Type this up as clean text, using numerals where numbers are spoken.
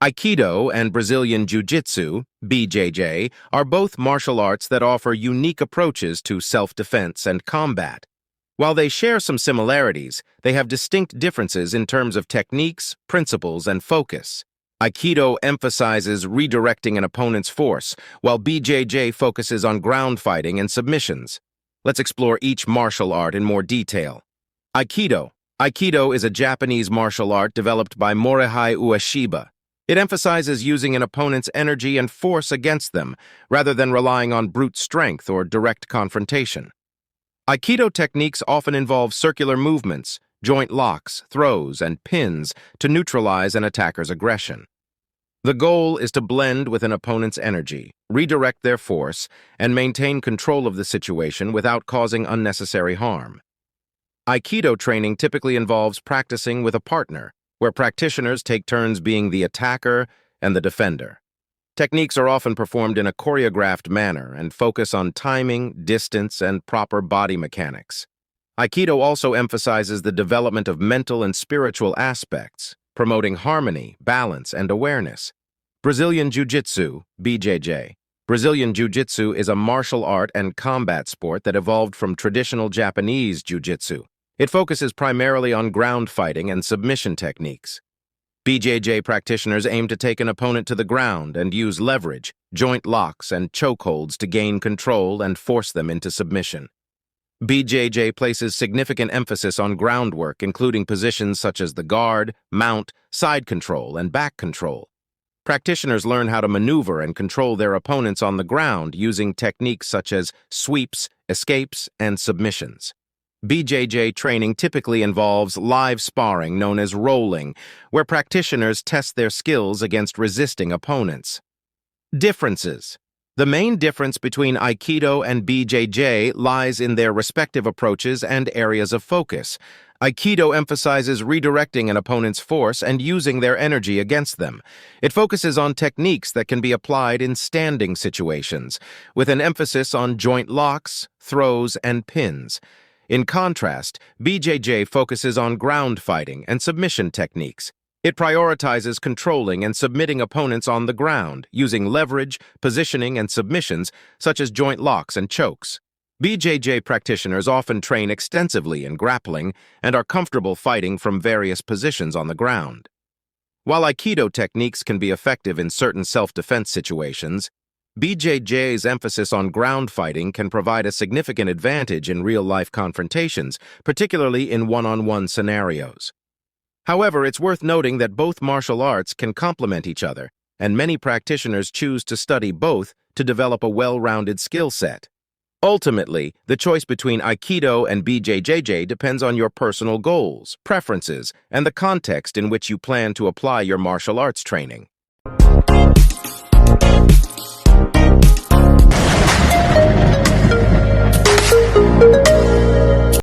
Aikido and Brazilian Jiu-Jitsu, BJJ, are both martial arts that offer unique approaches to self-defense and combat. While they share some similarities, they have distinct differences in terms of techniques, principles, and focus. Aikido emphasizes redirecting an opponent's force, while BJJ focuses on ground fighting and submissions. Let's explore each martial art in more detail. Aikido. Aikido is a Japanese martial art developed by Morihei Ueshiba. It emphasizes using an opponent's energy and force against them, rather than relying on brute strength or direct confrontation. Aikido techniques often involve circular movements, joint locks, throws, and pins to neutralize an attacker's aggression. The goal is to blend with an opponent's energy, redirect their force, and maintain control of the situation without causing unnecessary harm. Aikido training typically involves practicing with a partner, where practitioners take turns being the attacker and the defender. Techniques are often performed in a choreographed manner and focus on timing, distance, and proper body mechanics. Aikido also emphasizes the development of mental and spiritual aspects, promoting harmony, balance, and awareness. Brazilian Jiu-Jitsu, BJJ. Brazilian Jiu-Jitsu is a martial art and combat sport that evolved from traditional Japanese Jiu-Jitsu. It focuses primarily on ground fighting and submission techniques. BJJ practitioners aim to take an opponent to the ground and use leverage, joint locks, and chokeholds to gain control and force them into submission. BJJ places significant emphasis on groundwork, including positions such as the guard, mount, side control, and back control. Practitioners learn how to maneuver and control their opponents on the ground using techniques such as sweeps, escapes, and submissions. BJJ training typically involves live sparring known as rolling, where practitioners test their skills against resisting opponents. Differences. The main difference between Aikido and BJJ lies in their respective approaches and areas of focus. Aikido emphasizes redirecting an opponent's force and using their energy against them. It focuses on techniques that can be applied in standing situations, with an emphasis on joint locks, throws, and pins. In contrast, BJJ focuses on ground fighting and submission techniques. It prioritizes controlling and submitting opponents on the ground, using leverage, positioning, and submissions, such as joint locks and chokes. BJJ practitioners often train extensively in grappling and are comfortable fighting from various positions on the ground. While Aikido techniques can be effective in certain self-defense situations, BJJ's emphasis on ground fighting can provide a significant advantage in real-life confrontations, particularly in one-on-one scenarios. However, it's worth noting that both martial arts can complement each other, and many practitioners choose to study both to develop a well-rounded skill set. Ultimately, the choice between Aikido and BJJ depends on your personal goals, preferences, and the context in which you plan to apply your martial arts training.